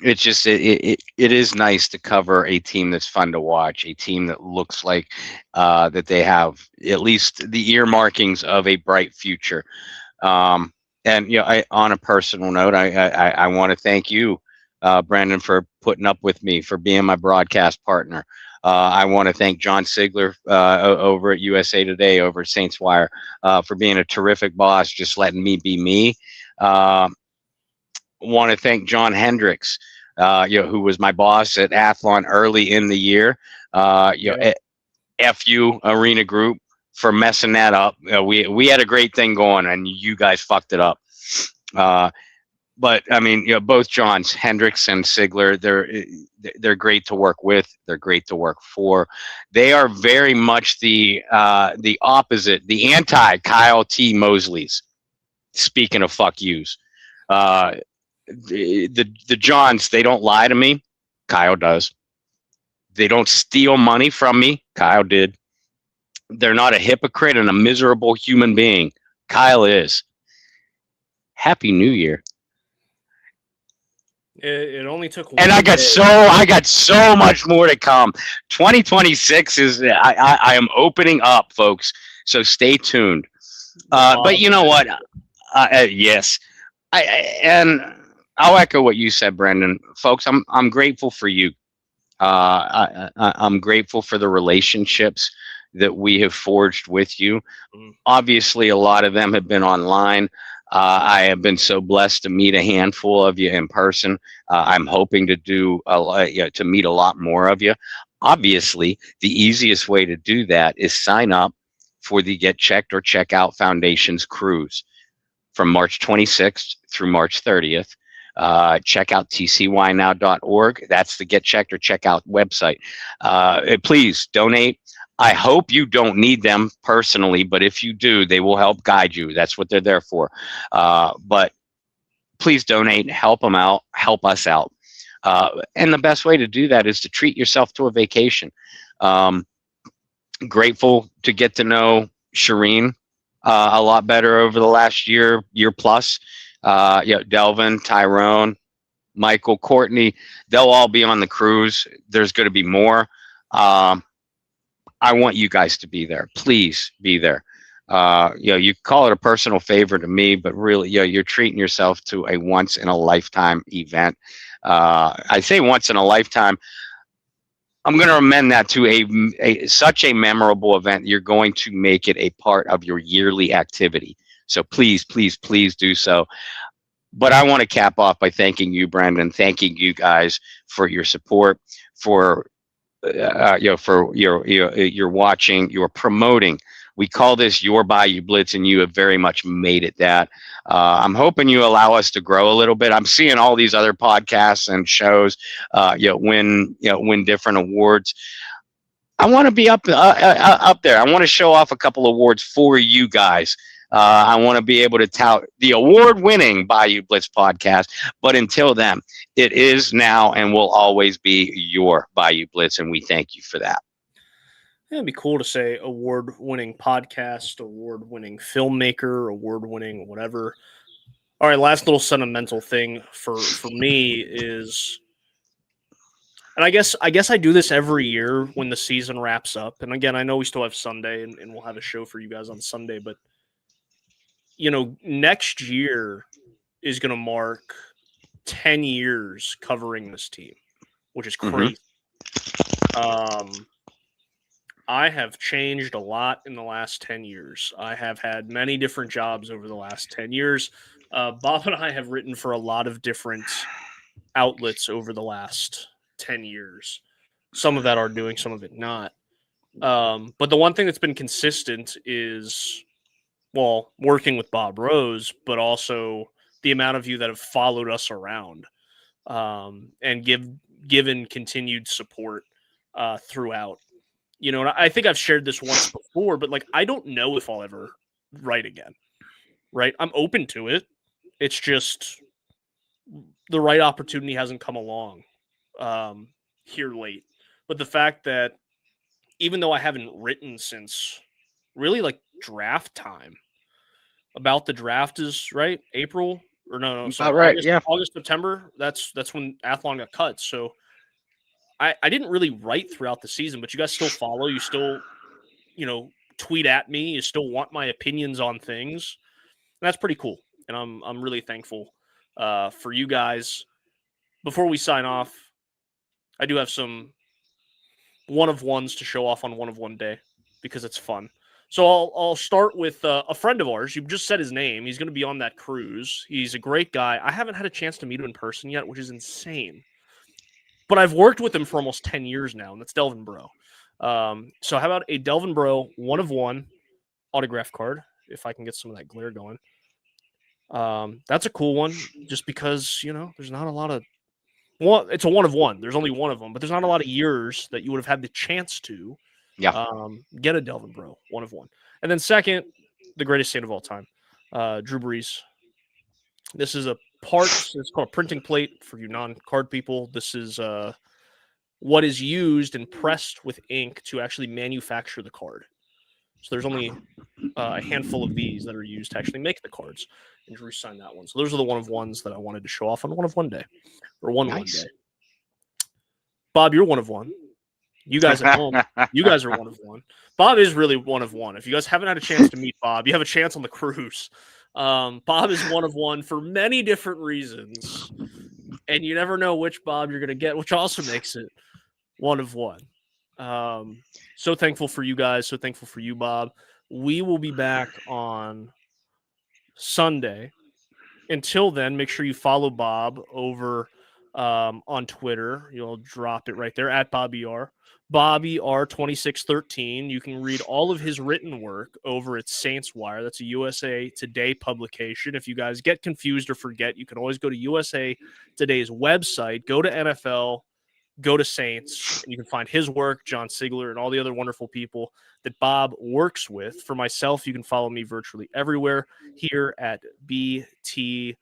it's just it is nice to cover a team that's fun to watch, a team that looks like that they have at least the earmarkings of a bright future. Um, and on a personal note, I want to thank you, Brandon, for putting up with me, for being my broadcast partner. I want to thank John Sigler over at USA Today, over at Saints Wire, for being a terrific boss, just letting me be me. Want to thank John Hendricks, who was my boss at Athlon early in the year. Yeah. FU Arena Group for messing that up. We had a great thing going, and you guys fucked it up. But I mean, both Johns, Hendricks and Sigler, they're great to work with. They're great to work for. They are very much the opposite, the anti Kyle T. Mosley's. Speaking of fuck yous, uh, the Johns, they don't lie to me. Kyle does. They don't steal money from me. Kyle did. They're not a hypocrite and a miserable human being. Kyle is. Happy New Year. It only took And one day. I got so much more to come. 2026 is I am opening up, folks. So stay tuned. But you know what? Yes, and I'll echo what you said, Brendan. Folks, I'm grateful for you. I'm grateful for the relationships that we have forged with you. Mm. Obviously, a lot of them have been online. I have been so blessed to meet a handful of you in person. I'm hoping to to meet a lot more of you. Obviously, the easiest way to do that is sign up for the Get Checked or Check Out Foundation's cruise from March 26th through March 30th. Check out tcynow.org. That's the Get Checked or Check Out website. Please donate. I hope you don't need them personally, but if you do, they will help guide you. That's what they're there for. But please donate, help them out, help us out. And the best way to do that is to treat yourself to a vacation. Grateful to get to know Shireen a lot better over the last year plus. Delvin, Tyrone, Michael, Courtney, they'll all be on the cruise. There's going to be more. I want you guys to be there. Please be there. You call it a personal favor to me, but really, you're treating yourself to a once in a lifetime event. I say once in a lifetime. I'm going to amend that to such a memorable event. You're going to make it a part of your yearly activity. So please, please, please do so. But I want to cap off by thanking you, Brandon, thanking you guys for your support, for for your watching, your promoting. We call this your Bayou Blitz, and you have very much made it that. I'm hoping you allow us to grow a little bit. I'm seeing all these other podcasts and shows, win different awards. I want to be up there. I want to show off a couple awards for you guys. I want to be able to tout the award-winning Bayou Blitz podcast. But until then, it is now and will always be your Bayou Blitz, and we thank you for that. It'd be cool to say award-winning podcast, award-winning filmmaker, award-winning whatever. All right, last little sentimental thing for me is, and I guess I do this every year when the season wraps up. And again, I know we still have Sunday, and we'll have a show for you guys on Sunday, but next year is going to mark 10 years covering this team, which is crazy. I have changed a lot in the last 10 years. I have had many different jobs over the last 10 years. Bob and I have written for a lot of different outlets over the last 10 years. Some of that are doing, some of it not. But the one thing that's been consistent is, well, working with Bob Rose, but also the amount of you that have followed us around and given continued support throughout. And I think I've shared this once before, but I don't know if I'll ever write again. Right? I'm open to it. It's just the right opportunity hasn't come along here late. But the fact that even though I haven't written since really like draft time. About the draft is right April or no, sorry, About right. August, Yeah. August, September. That's when Athlon got cut. So I didn't really write throughout the season, but you guys still follow. You still, tweet at me. You still want my opinions on things. And that's pretty cool. And I'm really thankful for you guys. Before we sign off, I do have some one of ones to show off on one of one day because it's fun. So I'll start with a friend of ours. You just said his name. He's going to be on that cruise. He's a great guy. I haven't had a chance to meet him in person yet, which is insane. But I've worked with him for almost 10 years now, and that's Delvin Bro. So how about a Delvin Bro one of one autograph card, if I can get some of that glare going. That's a cool one, just because, there's not a lot of it's a one of one. There's only one of them, but there's not a lot of years that you would have had the chance to get a Delvin Bro one of one. And then second, the greatest saint of all time, Drew Brees. This is a part. It's called a printing plate for you non-card people. This is what is used and pressed with ink to actually manufacture the card. So there's only a handful of these that are used to actually make the cards. And Drew signed that one. So those are the one of ones that I wanted to show off on one of one day, or one day. Bob, you're one of one. You guys at home, you guys are one of one. Bob is really one of one. If you guys haven't had a chance to meet Bob, you have a chance on the cruise. Bob is one of one for many different reasons, and you never know which Bob you're going to get, which also makes it one of one. So thankful for you guys. So thankful for you, Bob. We will be back on Sunday. Until then, make sure you follow Bob over on Twitter. You'll drop it right there at Bobby R. Bobby R2613. You can read all of his written work over at Saints Wire. That's a USA Today publication. If you guys get confused or forget, you can always go to USA Today's website, go to NFL, go to Saints, and you can find his work, John Sigler, and all the other wonderful people that Bob works with. For myself, you can follow me virtually everywhere here at BT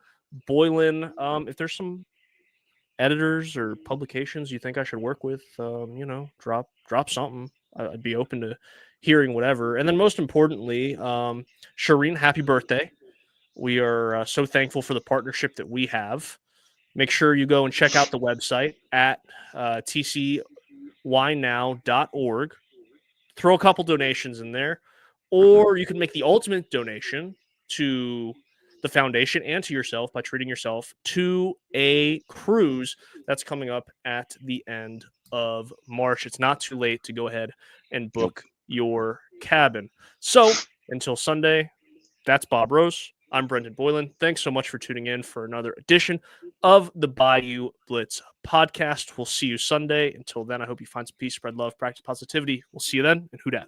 Boylan. If there's some editors or publications you think I should work with, drop something. I'd be open to hearing whatever. And then most importantly, Shireen, happy birthday. We are so thankful for the partnership that we have. Make sure you go and check out the website at tcynow.org. Throw a couple donations in there, or you can make the ultimate donation to the foundation and to yourself by treating yourself to a cruise that's coming up at the end of March. It's not too late to go ahead and book your cabin. So until Sunday, that's Bob Rose. I'm Brendan Boylan. Thanks so much for tuning in for another edition of the Bayou Blitz podcast. We'll see you Sunday. Until then, I hope you find some peace, spread love, practice positivity. We'll see you then, and who dat?